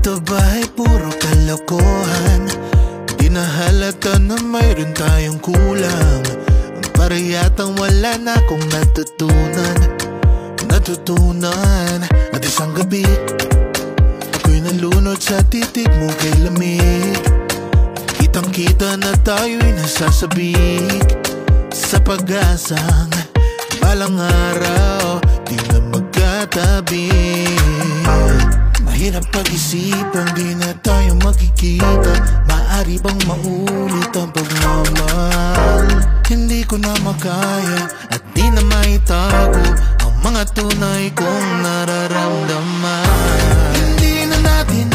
Ito ba'y puro kalokohan? Di na halata na mayroon tayong kulang. Para yatang wala na akong natutunan at isang gabi ako'y nalunod sa titig mo kay lamig. Kitang kita na tayo'y nasasabik sa pag-asang balang araw di na magkatabi. Mahirap pag-isipan, di na tayo magkikita. Maaari bang maulit ang pagmamahal? Hindi ko na makaya at di na maitago ang mga tunay kong nararamdaman. Hindi na natin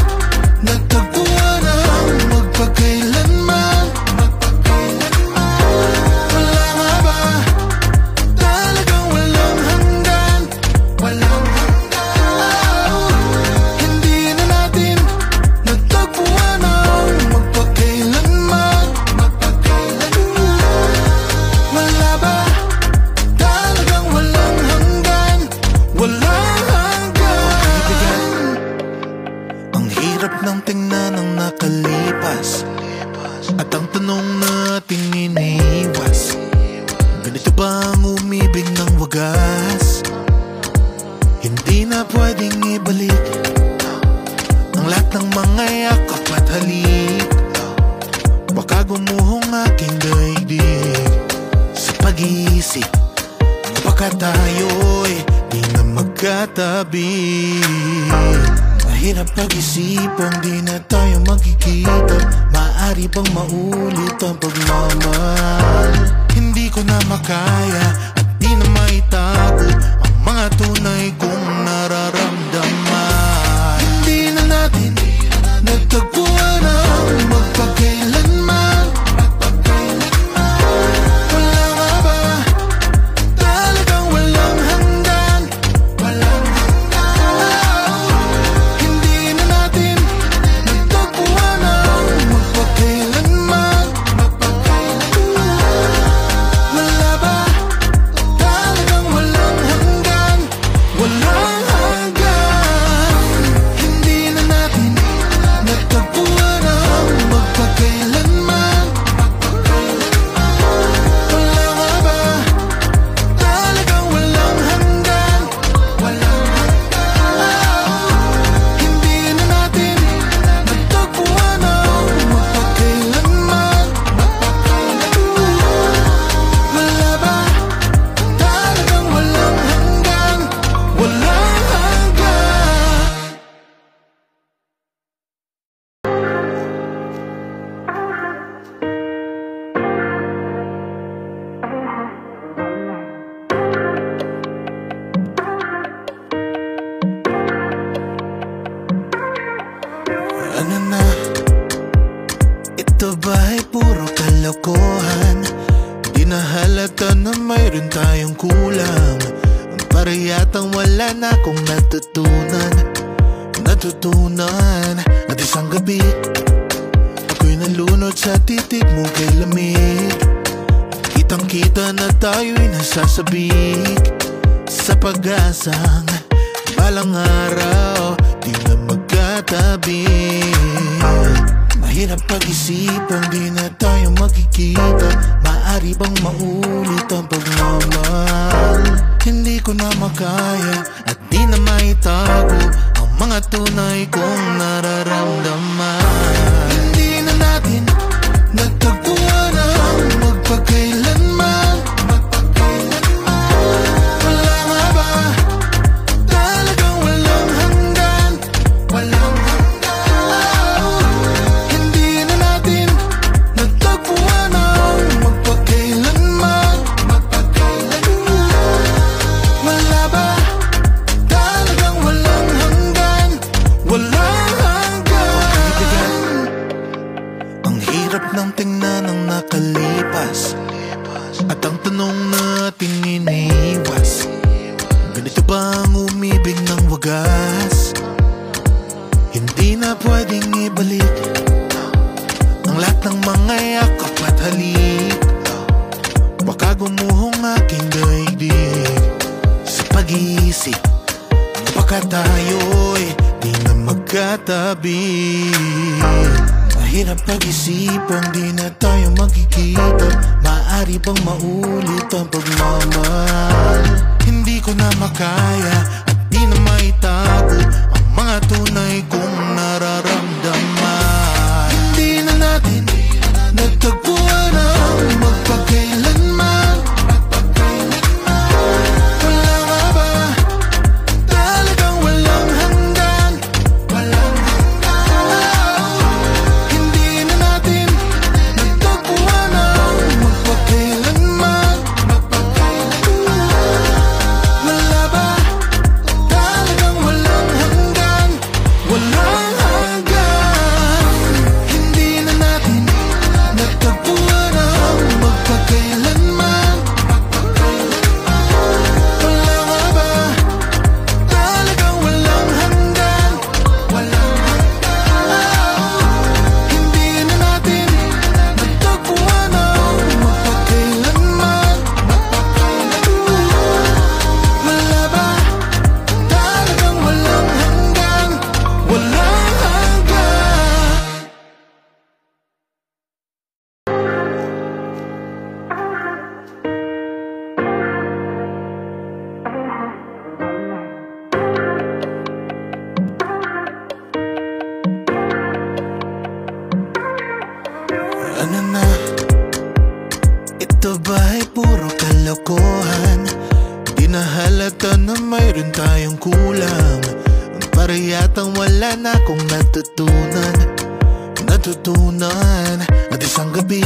nagtagpuan ang magpakailanman. Wala nga ba talagang walang hanggan? Walang hanggan. Hindi na natin nagtagpuan ang magpakailanman. Wala ba talagang walang hanggan? Walang hanggan. Ang hirap ng tingnan ng nakalipas at ang tanong natin iniwas. Ganito ba ang umibig ng wagas? Hindi na pwedeng ibalik ang lahat ng mga yakap at halik. Baka gumuhong aking daigdig sa pag-iisip, baka tayo'y di na magkatabi. Mahirap pag-isipan, di na tayo magkikita. Maaari bang maulit ang pagmamahal? Hindi ko na makaya at di na maitago ang mga tunay kong nararamdaman. Hindi na natin nagtagpuan ang magpakailanman. Wala nga ba talagang walang hanggan? Walang hanggan. Hindi na natin nagtagpuan ang magpakailanman. Wala ba talagang walang hanggan? Walang hanggan. Hindi na natin nagtagpuan ang magpakailanman. Wala nga ba talagang walang hanggan? Walang hanggan. Hindi na natin nagtagpuan ang magpakailanman. Wala ba talagang walang hanggan? Walang hanggan. Ano na? Ito ba'y puro kalokohan? Di na halata na mayroon tayong kulang. Para yatang wala na akong natutunan at isang gabi ako'y nalunod sa titig mo kay lamig. Kitang kita na tayo'y nasasabik sa pag-asang balang araw di na magkatabi. Mahirap pag-isipan, di na tayo magkikita. Maaari bang maulit ang pagmamahal? Hindi ko na makaya at di na maitago ang mga tunay kong nararamdaman. Hindi na natin nagtagpuan ang magpakailanman. Wala nga ba talagang walang hanggan? Walang hanggan. Hindi na natin nagtagpuan ang magpakailanman. Wala ba talagang walang hanggan? Walang hanggan. Ang hirap ng tingnan ng nakalipas at ang tanong natin iniwas. Ganito ba ang umibig ng wagas? Hindi na pwedeng ibalik ang lahat ng mga yakap at halik. Baka gumuhong aking daigdig sa pag-iisip, baka tayo'y di na magkatabi. Mahirap pag-isipang di na tayo magkikita. Maaari bang maulit ang pagmamahal? Hindi ko na makaya at di na maitago ang mga tunay kong nararamdaman. Hindi na natin nagtagpuan ang magpakailanman. Wala nga ba talagang walang hanggan? Hindi na natin nagtagpuan ang magpakailanman. Wala ba talagang walang hanggan? Walang hanggan. Hindi na natin nagtagpuan ang magpakailanman. Wala nga ba talagang walang hanggan? Hindi na natin nagtagpuan ang magpakailanman. Wala ba talagang walang hanggan? Walang hanggan. Ano na? Ito ba ay puro kalokohan? Di na halata na mayroon tayong kulang. Para yatang wala na akong natutunan. At isang gabi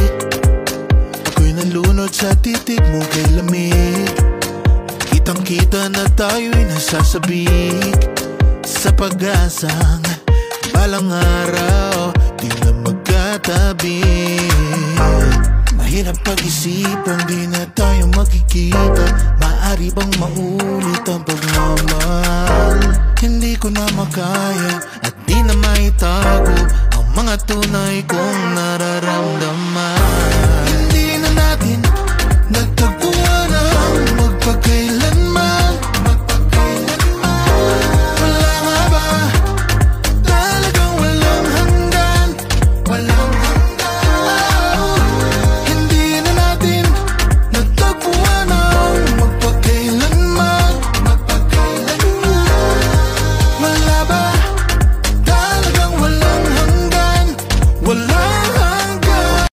ako'y nalunod sa titig mo kay lamig. Kitang kita na tayo'y nasasabik sa pag-asang balang araw di na magkatabi. Mahirap pag-isipang di na tayo magkikita. Maaari bang maulit ang pagmamahal? Hindi ko na makaya at di na maitago ang mga tunay kong nararamdaman.